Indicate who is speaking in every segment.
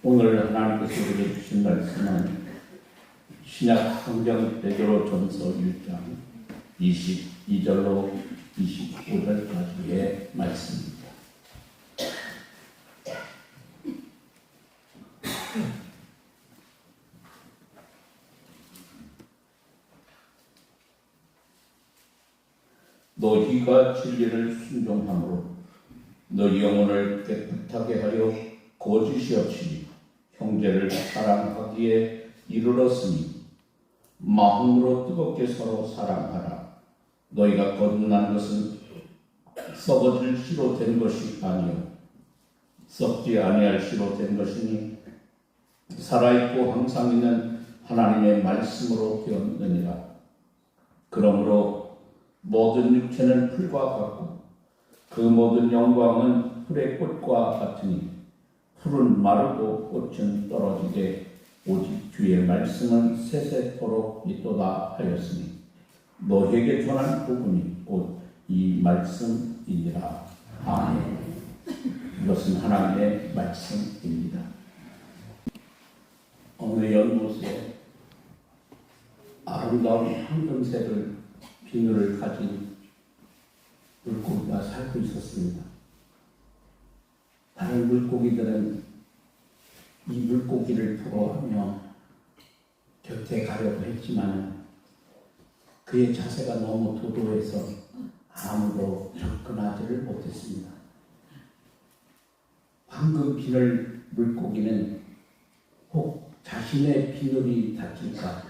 Speaker 1: 오늘 하나님께서 우리에게 주신 말씀은 신약 성경 베드로전서 1장 22절로 25절까지의 말씀입니다. 너희가 진리를 순종함으로 너희 영혼을 깨끗하게 하여 거짓이 없이 형제를 사랑하기에 이르렀으니 마음으로 뜨겁게 서로 사랑하라. 너희가 거듭난 것은 썩어질 씨로 된 것이 아니요 썩지 아니할 씨로 된 것이니 살아있고 항상 있는 하나님의 말씀으로 되었느니라. 그러므로 모든 육체는 풀과 같고 그 모든 영광은 풀의 꽃과 같으니 풀은 마르고 꽃은 떨어지되 오직 주의 말씀은 세세토록 있도다 하였으니 너에게 전한 부분이 곧 이 말씀이니라. 아멘. 이것은 하나님의 말씀입니다. 어느 연못에 아름다운 황금색을 비늘을 가진 물고기가 살고 있었습니다. 다른 물고기들은 이 물고기를 부러워하며 곁에 가려고 했지만 그의 자세가 너무 도도해서 아무도 접근하지를 못했습니다. 황금 비늘 물고기는 혹 자신의 비늘이 다칠까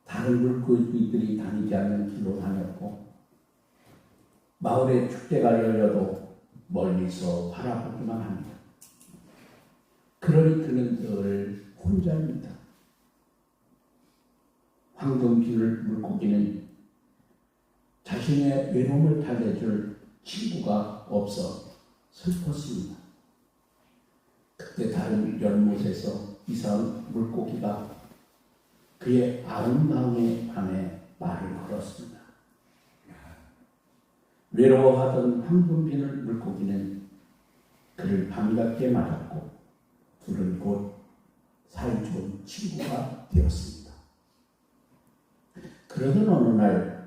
Speaker 1: 다른 물고기들이 다니지 않는 길로 다녔고 마을에 축제가 열려도 멀리서 바라보기만 합니다. 그러니 그는 늘 혼자입니다. 황금 비늘 물고기는 자신의 외로움을 달래줄 친구가 없어 슬펐습니다. 그때 다른 연못에서 이상 물고기가 그의 아름다움에 관해 말을 걸었습니다. 외로워하던 황금 비늘 물고기는 그를 반갑게 맞았고 둘은 곧 사이좋은 친구가 되었습니다. 그러던 어느 날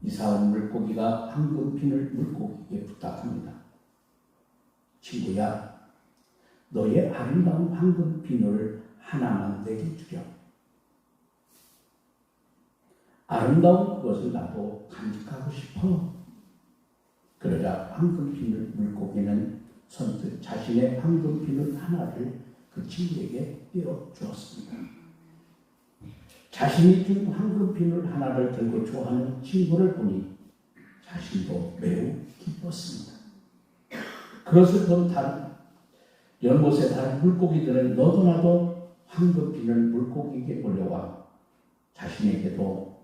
Speaker 1: 이사온 물고기가 황금 비늘 물고기에게 부탁합니다. 친구야, 너의 아름다운 황금 비늘을 하나만 내게 주렴. 아름다운 그것을 나도 간직하고 싶어. 그러자 황금 비늘 물고기는 선뜻 자신의 황금 비늘 하나를 그 친구에게 띄워주었습니다. 자신이 준 황금 비늘 하나를 들고 좋아하는 친구를 보니 자신도 매우 기뻤습니다. 그것을 본 다른 연못의 다른 물고기들은 너도 나도 황금 비늘 물고기에게 몰려와 자신에게도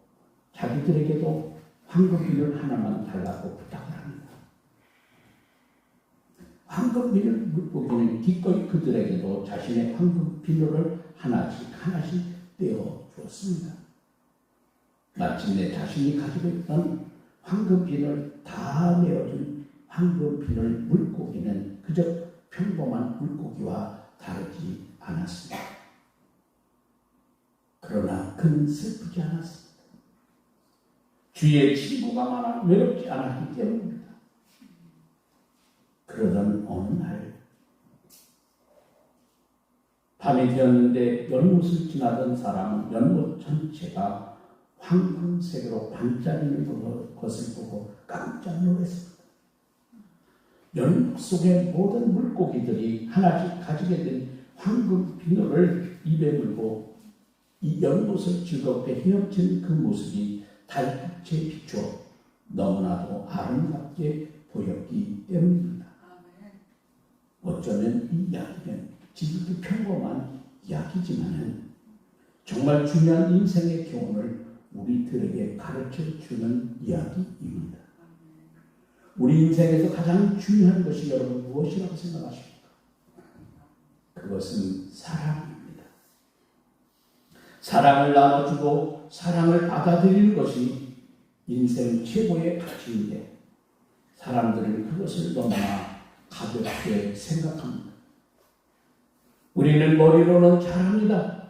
Speaker 1: 자기들에게도 황금 비늘 하나만 달라고 부탁을 합니다. 황금 비늘 물고기는 기꺼이 그들에게도 자신의 황금 비늘을 하나씩 떼어 주었습니다. 마침내 자신이 가지고 있던 황금 비늘 다 내어준 황금 비늘 물고기는 그저 평범한 물고기와 다르지 않았습니다. 그러나 그는 슬프지 않았습니다. 주위에 친구가 많아 외롭지 않았기 때문입니다. 그러던 어느 날 밤이 되었는데 연못을 지나던 사람은 연못 전체가 황금색으로 반짝이는 것을 보고 깜짝 놀랐습니다. 연못 속의 모든 물고기들이 하나씩 가지게 된 황금 비늘을 입에 물고 이 연못을 즐겁게 헤엄치는 그 모습이 달빛에 비추어 너무나도 아름답게 보였기 때문입니다. 어쩌면 이 이야기는 지극히 평범한 이야기지만 정말 중요한 인생의 교훈을 우리들에게 가르쳐주는 이야기입니다. 우리 인생에서 가장 중요한 것이 여러분 무엇이라고 생각하십니까? 그것은 사랑입니다. 사랑을 나눠주고 사랑을 받아들이는 것이 인생 최고의 가치인데 사람들은 그것을 너무나 가볍게 생각합니다. 우리는 머리로는 잘합니다.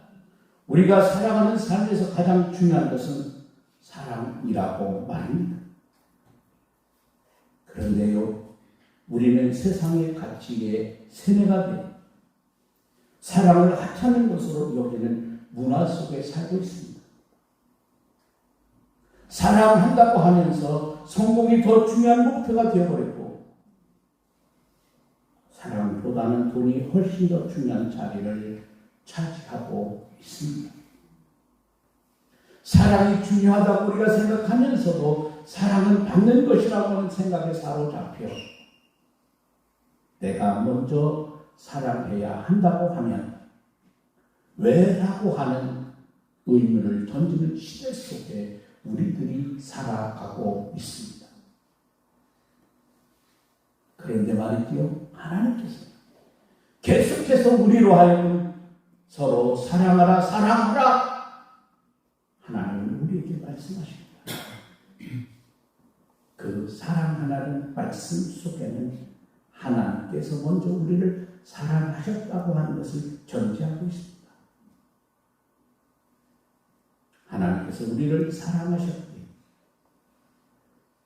Speaker 1: 우리가 살아가는 삶에서 가장 중요한 것은 사랑이라고 말입니다. 그런데요, 우리는 세상의 가치에 세뇌가 되어 사랑을 하찮은 것으로 여기는 문화 속에 살고 있습니다. 사랑한다고 하면서 성공이 더 중요한 목표가 되어버렸고, 사랑보다는 돈이 훨씬 더 중요한 자리를 차지하고 있습니다. 사랑이 중요하다고 우리가 생각하면서도 사랑은 받는 것이라고 하는 생각에 사로잡혀 내가 먼저 사랑해야 한다고 하면 왜라고 하는 의문을 던지는 시대 속에 우리들이 살아가고 있습니다. 그런데 말이지요, 하나님께서 계속해서 우리로 하여금 서로 사랑하라, 사랑하라 하나님은 우리에게 말씀하십니다. 그 사랑하라는 말씀 속에는 하나님께서 먼저 우리를 사랑하셨다고 하는 것을 전제하고 있습니다. 하나님께서 우리를 사랑하셨기에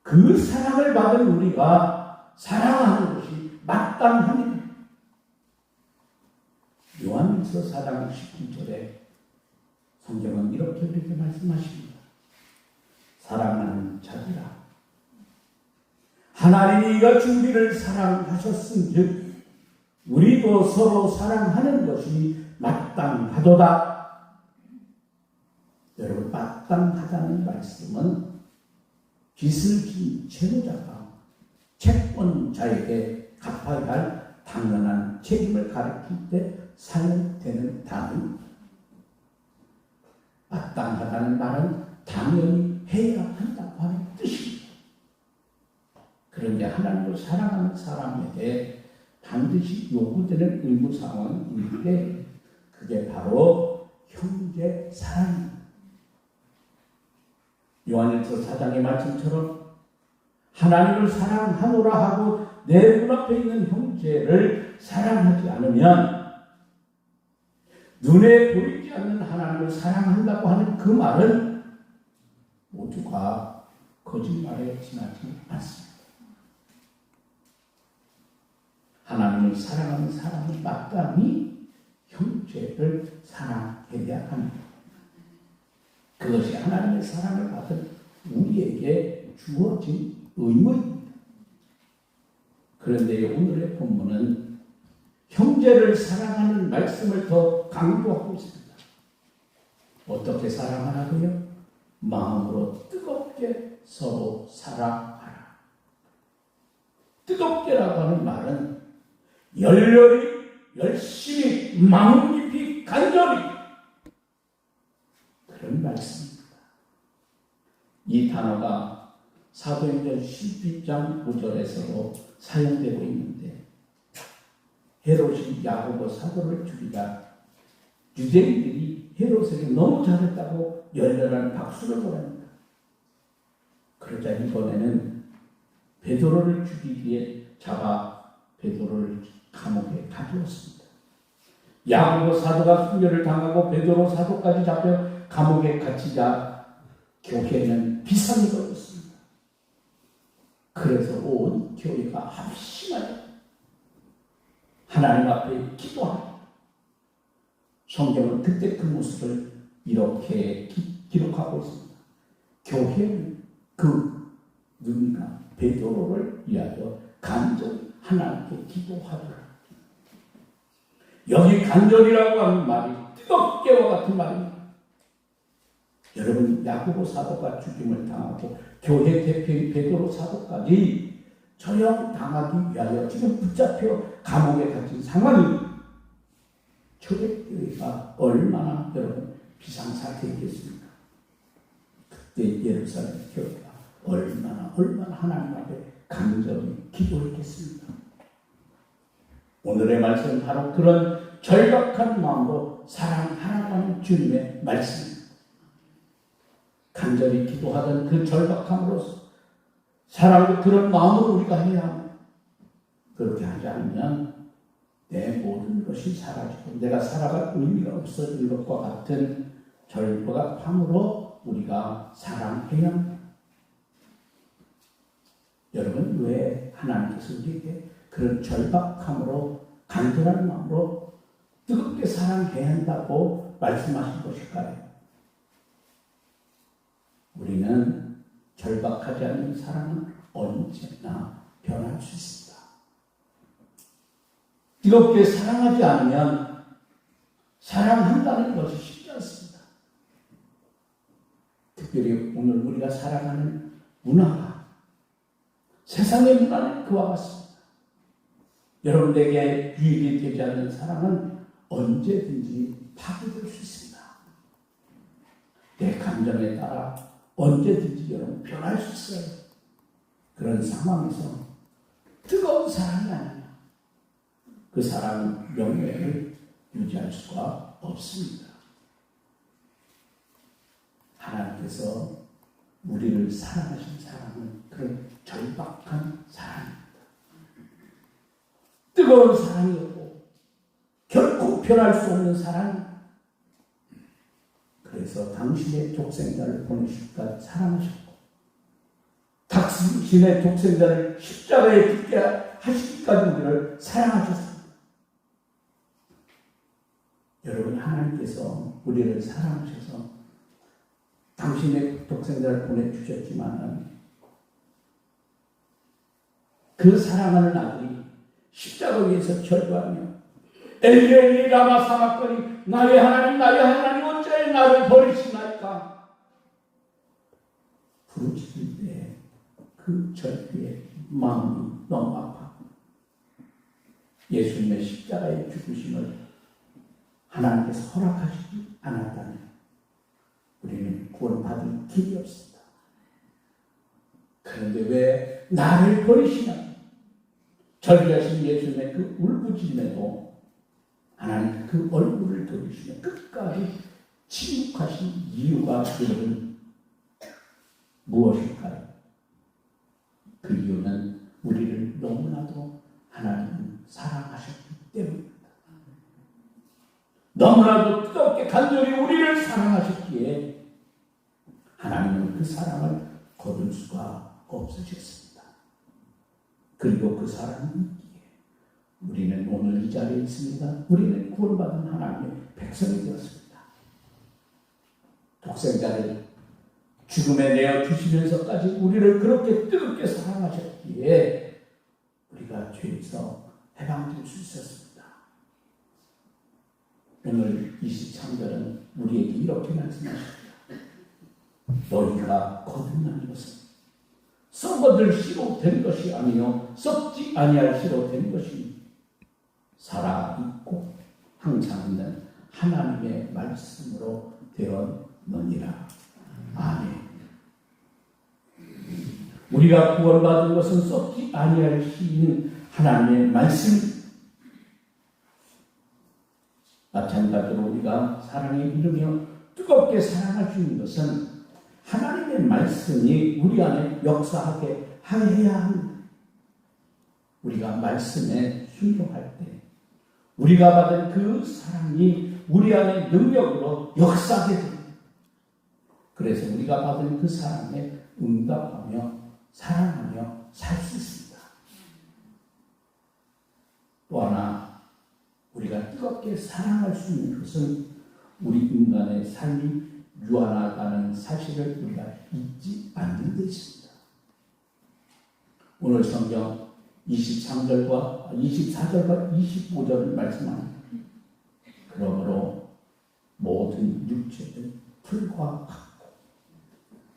Speaker 1: 그 사랑을 받은 우리가 사랑하는 것이 마땅합니다. 요한일서 4장 19절에 성경은 이렇게 우리에게 말씀하십니다. 사랑하는 자들아, 하나님이 이같이 우리를 사랑하셨은즉 우리도 서로 사랑하는 것이 마땅하도다. 여러분, 마땅하다는 말씀은 빚을 진 채무자가 채권자에게 갚아야 할 당연한 책임을 가리킬 때 사용되는 단어입니다. 마땅하다는 말은 당연히 해야 한다고 하는 뜻입니다. 그런데 하나님을 사랑하는 사람에게 반드시 요구되는 의무 상황인데 그게 바로 형제 사랑입니다. 요한일서 4장의 말씀처럼 하나님을 사랑하노라 하고 내 눈앞에 있는 형제를 사랑하지 않으면 눈에 보이지 않는 하나님을 사랑한다고 하는 그 말은 모두가 거짓말에 지나지 않습니다. 하나님을 사랑하는 사람은 마땅히 형제를 사랑해야 합니다. 그것이 하나님의 사랑을 받은 우리에게 주어진 의무입니다. 그런데 오늘의 본문은 형제를 사랑하는 말씀을 더 강조하고 있습니다. 어떻게 사랑하라고요? 마음으로 뜨겁게 서로 사랑하라. 뜨겁게라고 하는 말은 열렬히, 열심히, 마음 깊이, 간절히 그런 말씀입니다. 이 단어가 사도행전 12장 9절에서도 사용되고 있는데 헤롯이 야고보 사도를 죽이자 유대인들이 헤롯에게 너무 잘했다고 열렬한 박수를 보냅니다. 그러자 이번에는 베드로를 죽이기 위해 잡아 베드로를 감옥에 가두었습니다. 야고보 사도가 순교를 당하고 베드로 사도까지 잡혀 감옥에 갇히자 교회는 비상이 걸렸습니다. 그래서 온 교회가 합심하여 하나님 앞에 기도합니다. 성경은 그때 그 모습을 이렇게 기록하고 있습니다. 교회는 그 누군가 베드로를 위하여 간절히 하나님께 기도하더라. 여기 간절이라고 하는 말이 뜨겁게와 같은 말입니다. 여러분, 야고보 사도가 죽임을 당하고 교회 대표인 베드로 사도까지 처형당하기 위하여 지금 붙잡혀 감옥에 갇힌 상황이 초대교회가 얼마나 여러분 비상사태이겠습니까? 그때 예루살렘 교회가 얼마나 하나님 앞에 간절히 기도했겠습니까? 오늘의 말씀은 바로 그런 절박한 마음으로 사랑하라고 하는 주님의 말씀입니다. 간절히 기도하던 그 절박함으로써 사랑도 그런 마음으로 우리가 해야 합니다. 그렇게 하지 않으면 내 모든 것이 사라지고 내가 살아갈 의미가 없어질 것과 같은 절박함으로 우리가 사랑해야 합니다. 여러분, 왜 하나님께서 우리에게 그런 절박함으로 간절한 마음으로 뜨겁게 사랑해야 한다고 말씀하신 것일까요? 우리는 절박하지 않는 사랑은 언제나 변할 수 있습니다. 뜨겁게 사랑하지 않으면 사랑한다는 것이 쉽지 않습니다. 특별히 오늘 우리가 살아가는 문화가 세상의 문화는 그와 같습니다. 여러분에게 유익이 되지 않는 사랑은 언제든지 파괴될 수 있습니다. 내 감정에 따라 언제든지 여러분 변할 수 있어요. 그런 상황에서 뜨거운 사랑이 아니면 그 사랑은 영원히 유지할 수가 없습니다. 하나님께서 우리를 사랑하신 사랑은 그런 절박한 사랑입니다. 뜨거운 사랑이었고 결코 변할 수 없는 사랑. 그래서 당신의 독생자를 보내시기까지 사랑하셨고 당신의 독생자를 십자가에 죽게 하시기까지 우리를 사랑하셨습니다. 여러분, 하나님께서 우리를 사랑하셔서 당신의 독생자를 보내주셨지만 그 사랑하는 아들이 십자가 위에서 절규하며 엘리 엘리 라마 사박거니 나의 하나님 어찌하여 나를 버리시나이까 부르짖을 때 그 절규의 마음이 너무 아파 예수님의 십자가의 죽으심을 하나님께서 허락하시지 않았다면 우리는 구원받을 길이 없습니다. 그런데 왜 나를 버리시나? 절규하신 예수님의 그 울부짖음에도 하나님 그 얼굴을 돌리시며 끝까지 침묵하신 이유가 여러분 무엇일까요? 그 이유는 우리를 너무나도 하나님은 사랑하셨기 때문입니다. 너무나도 뜨겁게 간절히 우리를 사랑하셨기에 하나님은 그 사랑을 거둘 수가 없으셨습니다. 그리고 그 사랑이 있기에 우리는 오늘 이 자리에 있습니다. 우리는 구원받은 하나님의 백성이 되었습니다. 독생자를 죽음에 내어 주시면서까지 우리를 그렇게 뜨겁게 사랑하셨기에 우리가 죄에서 해방될 수 있었습니다. 오늘 23절은 우리에게 이렇게 말씀하십니다. 너희가 거듭난 것은 썩어들 씨로 된 것이 아니요 썩지 아니할 씨로 된 것이 살아있고 항상 있는 하나님의 말씀으로 되었느니라. 아멘. 우리가 구원받은 것은 썩지 아니할 씨인 하나님의 말씀. 마찬가지로 우리가 사랑에 이르며 뜨겁게 사랑할 수 있는 것은 하나님의 말씀이 우리 안에 역사하게 해야 합니다. 우리가 말씀에 순종할 때 우리가 받은 그 사랑이 우리 안에 능력으로 역사하게 됩니다. 그래서 우리가 받은 그 사랑에 응답하며 사랑하며 살 수 있습니다. 또 하나 우리가 뜨겁게 사랑할 수 있는 것은 우리 인간의 삶이 유한하다는 사실을 우리가 잊지 않는 데 있습니다. 오늘 성경 23절과 24절과 25절을 말씀합니다. 그러므로 모든 육체는 풀과 같고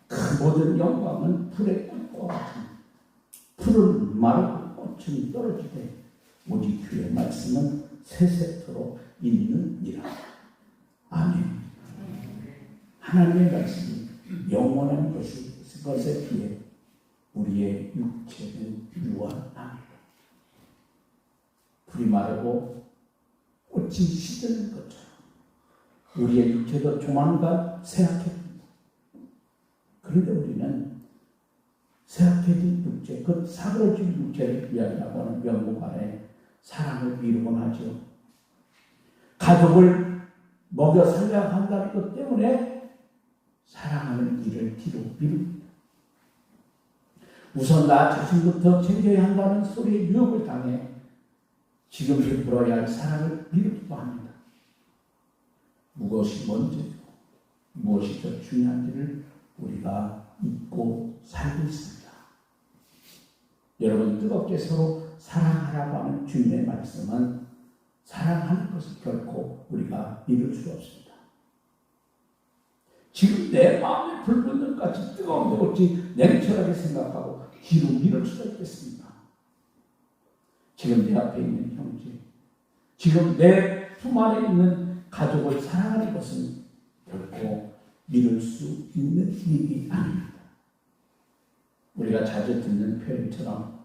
Speaker 1: 그 모든 영광은 풀의 꽃과 같은 풀은 마르고 꽃은 떨어지되 우리 주의 말씀은 세세토록 있느니라. 아멘. 하나님의 말씀이 영원한 것에 비해 우리의 육체는 유한합니다. 풀이 마르고 꽃이 시드는 것처럼 우리의 육체도 조만간 쇠약해집니다. 그런데 우리는 쇠약해진 육체, 그 사그러진 육체를 위하려고 하는 명목 아래 사랑을 이루곤 하죠. 가족을 먹여 살려야 한다는 것 때문에 사랑하는 일을 뒤로 미룹니다. 우선 나 자신부터 챙겨야 한다는 소리에 유혹을 당해 지금 베풀어야 할 사랑을 미루기도 합니다. 무엇이 먼저고 무엇이 더 중요한지를 우리가 잊고 살고 있습니다. 여러분, 뜨겁게 서로 사랑하라고 하는 주님의 말씀은 사랑하는 것을 결코 우리가 미룰 수 없습니다. 지금 내 마음에 불붙는 것 같이 뜨거운 게 어찌 냉철하게 생각하고 뒤로 미룰 수가 있겠습니까? 지금 내 앞에 있는 형제, 지금 내 품 안에 있는 가족을 사랑하는 것은 결코 미룰 수 있는 일이 아닙니다. 우리가 자주 듣는 표현처럼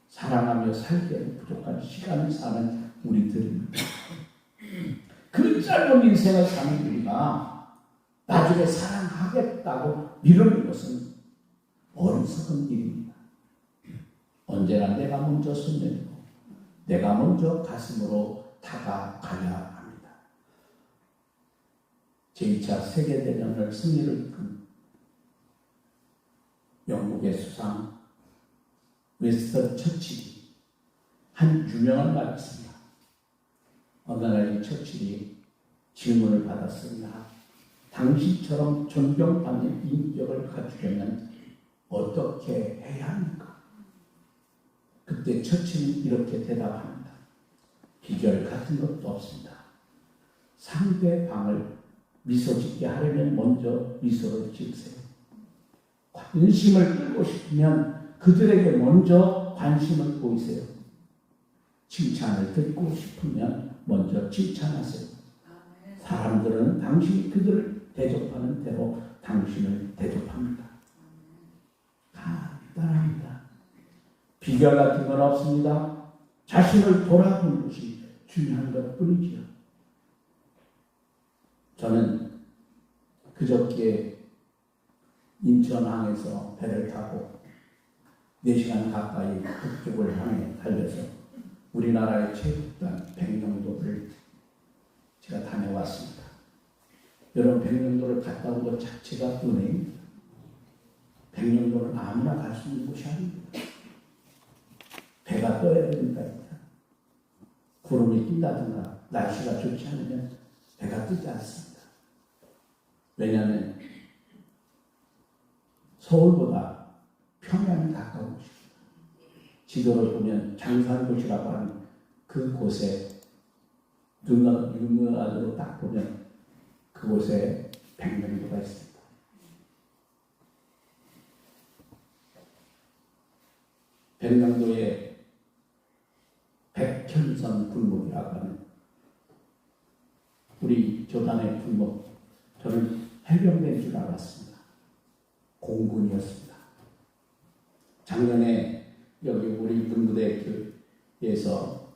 Speaker 1: 사랑하며 살기에는 부족한 시간을 사는 우리들입니다. 그 짧은 인생을 사는 우리가 나중에 사랑하겠다고 미루는 것은 어리석은 일입니다. 언제나 내가 먼저 손 내밀고 내가 먼저 가슴으로 다가가야 합니다. 제2차 세계대전을 승리를 이끈 영국의 수상 윈스턴 처칠이 한 유명한 말이 있습니다. 어느 날 이 처칠이 질문을 받았습니다. 당신처럼 존경받는 인격을 갖추려면 어떻게 해야 합니까? 그때 처칠은 이렇게 대답합니다. 비결 같은 것도 없습니다. 상대방을 미소 짓게 하려면 먼저 미소를 지으세요. 관심을 끌고 싶으면 그들에게 먼저 관심을 보이세요. 칭찬을 듣고 싶으면 먼저 칭찬하세요. 사람들은 당신이 그들을 대접하는 대로 당신을 대접합니다. 간단합니다. 비결 같은 건 없습니다. 자신을 돌아보는 것이 중요한 것 뿐이지요. 저는 그저께 인천항에서 배를 타고 4시간 가까이 북쪽을 향해 달려서 우리나라의 최북단 백령도를 제가 다녀왔습니다. 여러분, 백령도를 갔다 온 것 자체가 은혜입니다. 백령도는 아무나 갈 수 있는 곳이 아닙니다. 배가 떠야 됩니다. 구름이 낀다든가 날씨가 좋지 않으면 배가 뜨지 않습니다. 왜냐하면 서울보다 평양이 가까운 곳입니다. 지도를 보면 장산도시라고 하는 그곳에 눈으로 딱 보면 그곳에 백령도가 있습니다. 백령도에 백현선 군목이라고 하는 우리 교단의 군목, 저는 해병대인 줄 알았습니다. 공군이었습니다. 작년에 여기 우리 군부대에서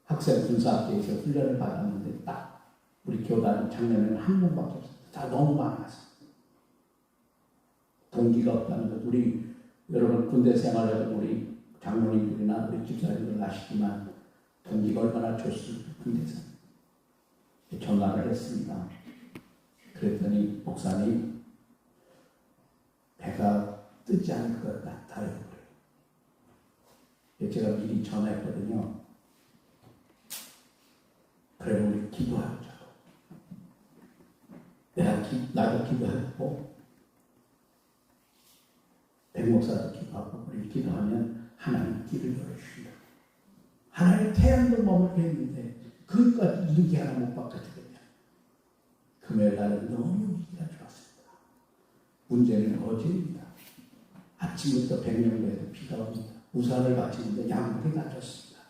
Speaker 1: 학생 군사학교에서 훈련을 받았는데 딱 우리 교단은 작년에는 한 명밖에 없었어요. 다 너무 많아서 동기가 없다는 것. 우리 여러분 군대 생활을 우리 장로님들이나 우리 집사님들 아시지만 동기가 얼마나 좋습니까? 군대에서 전화를 했습니다. 그랬더니 목사님, 배가 뜨지 않을 것 같아요. 제가 미리 전화했거든요. 그래 우리 기도하자. 나도 기도했고 백 목사도 기도하고 우리 기도하면 하나님 길을 열어주신다. 하나님 태양도 머물게 했는데 그것까지 이렇게 하나 못 바꿔주겠냐. 금요일 날은 너무 분위기가 좋았습니다. 문제는 어제입니다. 아침부터 백령도에서 비가 옵니다. 우산을 받치는데 양물이 낮았습니다.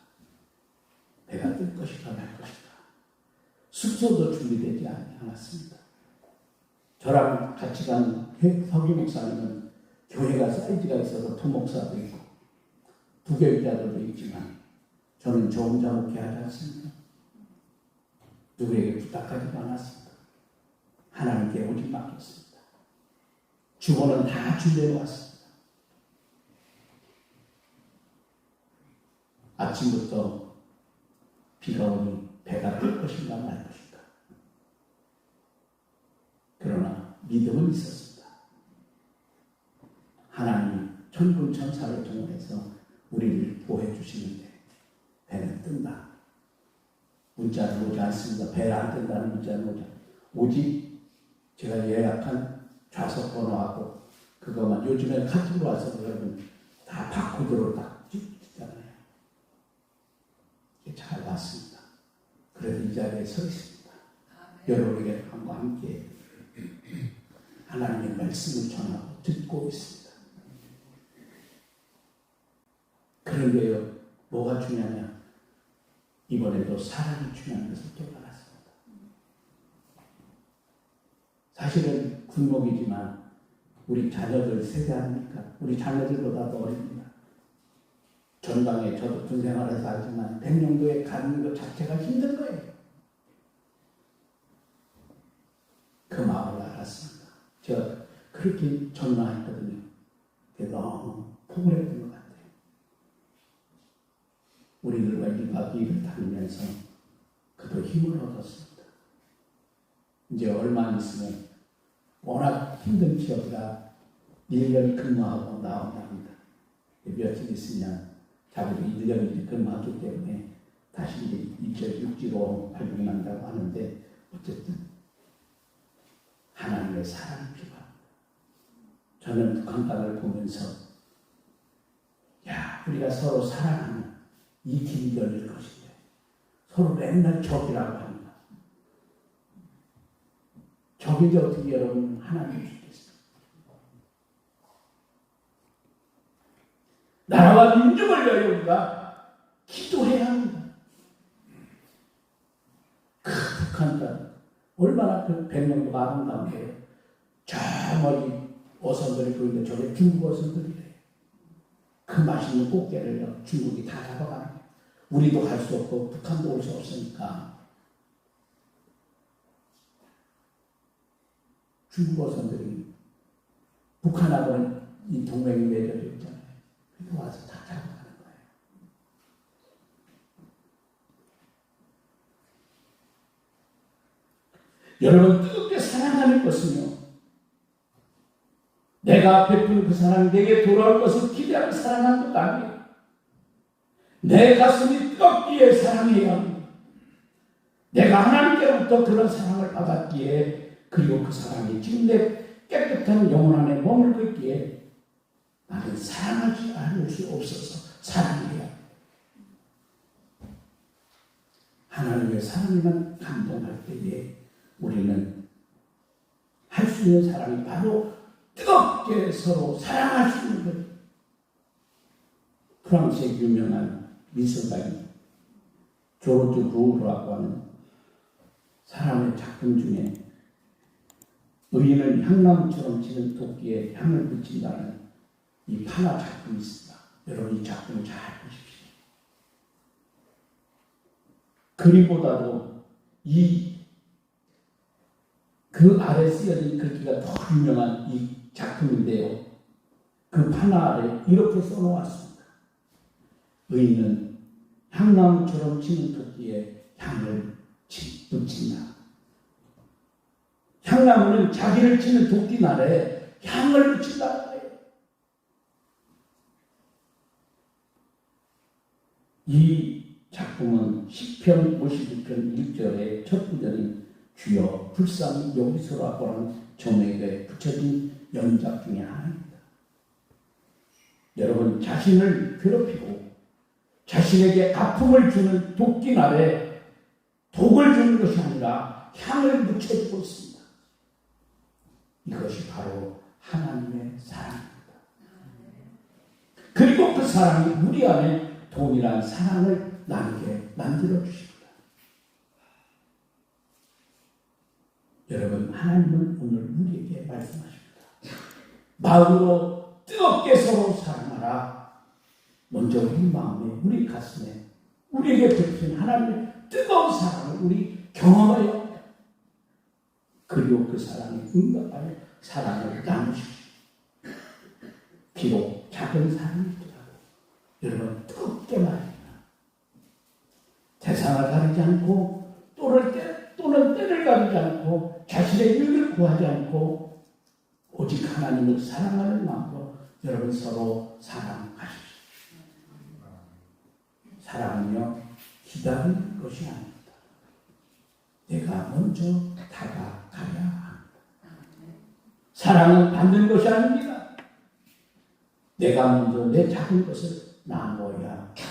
Speaker 1: 배가 뜰 것이다 말 것이다. 숙소도 준비되지 않았습니다. 저랑 같이 간 서기 목사님은 교회가 사이즈가 있어서 토목사도 있고 부교육자들도 있지만 저는 저 혼자 목회하지 않습니다. 누구에게 부탁하지도 않았습니다. 하나님께 오직 맡겼습니다. 주보는 다 준비해 왔습니다. 아침부터 비가 오니 배가 뜰 것인가 말 것인가. 그러나 믿음은 있었습니다. 하나님이 천군 천사를 동원해서 우리를 보호해 주시는데 배는 뜬다. 문자는 오지 않습니다. 배를 안 뜬다는 문자는 오지 않습니다. 오직 제가 예약한 좌석 번호하고 그것만 요즘에 카톡으로 와서 여러분 다 바코드로 딱 찍잖아요. 잘 왔습니다. 그래도 이 자리에 서 있습니다. 여러분에게 함께 하나님의 말씀을 전하고 듣고 있습니다. 그런데요, 뭐가 중요하냐? 이번에도 사랑이 중요한 것을 깨달았습니다. 사실은 군목이지만 우리 자녀들 세대 아닙니까? 우리 자녀들보다도 어립니다. 전방에 저도 군 생활에서 알지만 백령도에 가는 것 자체가 힘든 거예요. 그 마음을 알았습니다. 제가 그렇게 전망했거든요. 너무 포근했던 것 같아요. 우리들과 1박 2일을 다니면서 그도 힘을 얻었습니다. 이제 얼마 있으면 워낙 힘든 지역이라 1년 근무하고 나온답니다. 며칠 있으면 자기도 1년 근무하기 때문에 다시 이제 육지로 발령난다고 하는데 어쨌든 하나님의 사랑이 필요합니다. 저는 북한 땅을 보면서 우리가 서로 사랑하는 이 길이 열릴 것인데 서로 맨날 적이라고 합니다. 적인데 어떻게 여러분 하나님을 주겠습니까? 나라와 민족을 위하여 우리가 기도해야 합니다. 북한 땅 얼마나 그 백령도가 아름다운데요. 저 멀리 어선들이 보이는데 저게 중국 어선들이래요. 그 맛있는 꽃게를 중국이 다 잡아가는 거예요. 우리도 갈 수 없고 북한도 올 수 없으니까 중국 어선들이 북한하고는 이 동맹이 맺어져 있잖아요. 그러니까 와서 다 잡아가는 거예요. 여러분 뜨겁게 사랑하는 것은요, 내가 베푸는 그 사랑이 내게 돌아올 것을 기대하며 사랑하는 것도 아니에요. 내 가슴이 뜨겁기에 사랑해야 합니다. 내가 하나님께로부터 그런 사랑을 받았기에, 그리고 그 사랑이 지금 내 깨끗한 영혼 안에 머물고 있기에 나는 사랑하지 않을 수 없어서 사랑해야 합니다. 하나님의 사랑에만 감동할 때에 우리는 할 수 있는 사랑이 바로 뜨겁게 서로 사랑할 수 있는 거예요. 프랑스의 유명한 미술가인 조르주 루브라고 하는 사람의 작품 중에 의인은 향나무처럼 지는 도끼에 향을 붙인다는 이 판화 작품이 있습니다. 여러분 이 작품을 잘 보십시오. 그림보다도 그 아래 쓰여진 글귀가 더 유명한 이 작품인데요. 그 판화 아래 이렇게 써놓았습니다. 의인은 향나무처럼 치는 토끼에 향을 붙인다. 향나무는 자기를 치는 도끼날에 향을 붙인다는 거예요. 이 작품은 시편 52편 1절의 첫 구절인 주여 불쌍히 여기서라고 하는 점에게 붙여진 연작 중에 하나입니다. 여러분 자신을 괴롭히고 자신에게 아픔을 주는 도끼날에 독을 주는 것이 아니라 향을 묻혀주고 있습니다. 이것이 바로 하나님의 사랑입니다. 그리고 그 사랑이 우리 안에 동일한 사랑을 나누게 만들어주십니다. 여러분 하나님은 오늘 우리에게 말씀하십니다. 마음으로 뜨겁게 서로 사랑하라. 먼저 우리 마음에, 우리 가슴에 우리에게 베푼 하나님의 뜨거운 사랑을 우리 경험하여 합니다. 그리고 그 사랑에 응답하여 사랑을 나누십시오. 비록 작은 사랑이더라도 여러분 뜨겁게 말합니다. 세상을 가리지 않고 또는 때를 가리지 않고 자신의 유익을 구하지 않고 오직 하나님을 사랑하는 마음으로 여러분 서로 사랑하십시오. 사랑은요 기다리는 것이 아닙니다. 내가 먼저 다가가야 합니다. 사랑은 받는 것이 아닙니다. 내가 먼저 내 작은 것을 나눠야 합니다.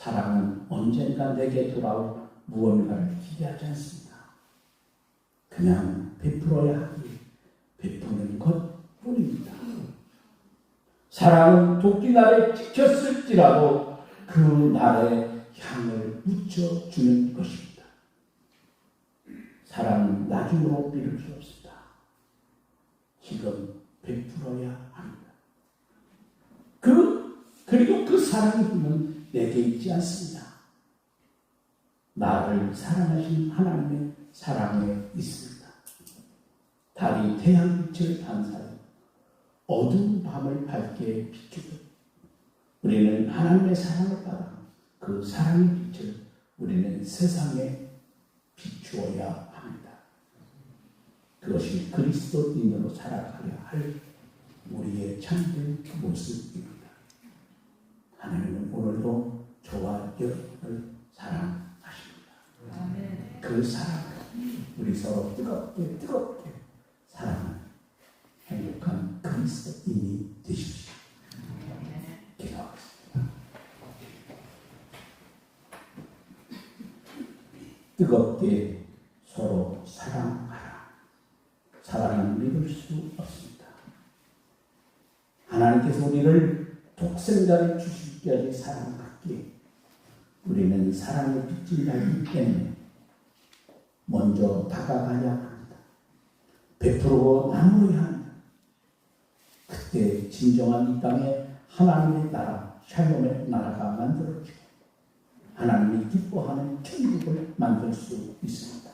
Speaker 1: 사랑은 언젠가 내게 돌아올 무언가를 기대하지 않습니다. 그냥 베풀어야 하기 베푸는 것뿐입니다. 사랑은 도끼날에 찍혔을지라도 그 날에 향을 묻혀주는 것입니다. 사랑은 나중으로 미룰 수 없습니다. 지금 베풀어야 합니다. 그리고 그 사랑의 힘은 내게 있지 않습니다. 나를 사랑하신 하나님의 사랑에 있습니다. 달이 태양빛을 반사해 어두운 밤을 밝게 비추듯 우리는 하나님의 사랑을 받아 그 사랑의 빛을 우리는 세상에 비추어야 합니다. 그것이 그리스도인으로 살아가야 할 우리의 참된 모습입니다. 하나님은 오늘도 저와 여러분을 사랑하십니다. 그 사랑을 우리 서로 뜨겁게 사랑하는 행복한 그리스도인이 되십시오. 기도하겠습니다. 뜨겁게 서로 사랑하라. 사랑은 믿을 수 없습니다. 하나님께서 우리를 독생자를 주시기까지 사랑받기에 우리는 사랑의 빛이 나기 때문에 먼저 다가가야 합니다. 베풀고 나누어야 합니다. 그때 진정한 이 땅에 하나님의 나라, 샬롬의 나라가 만들어지고 하나님이 기뻐하는 천국을 만들 수 있습니다.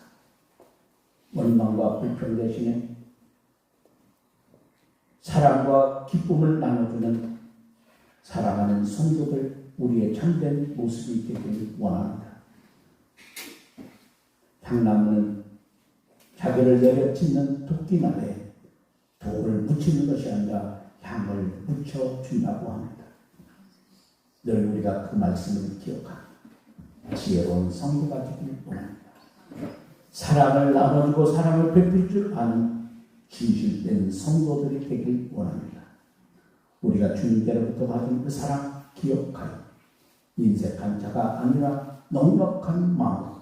Speaker 1: 원망과 불평 대신에 사랑과 기쁨을 나눠주는 사랑하는 성도들 우리의 참된 모습이 되길 원합니다. 향나무는 자기를 내려치는 토끼날에 돌을 묻히는 것이 아니라 향을 묻혀준다고 합니다. 늘 우리가 그 말씀을 기억하고 지혜로운 성도가 되길 원합니다. 사랑을 나눠주고 사랑을 베풀 줄 아는 진실된 성도들이 되길 원합니다. 우리가 주님께로부터 받은 그 사랑 기억하여 인색한 자가 아니라 넉넉한 마음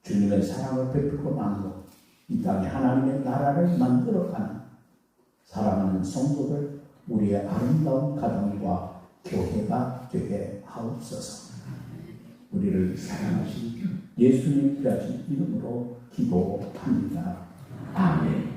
Speaker 1: 주님의 사랑을 베풀고 나누고 이 땅에 하나님의 나라를 만들어가는 사랑하는 성도들 우리의 아름다운 가정과 교회가 되게 하옵소서. 우리를 사랑하신 예수님 귀하신 이름으로 기도합니다. 아멘.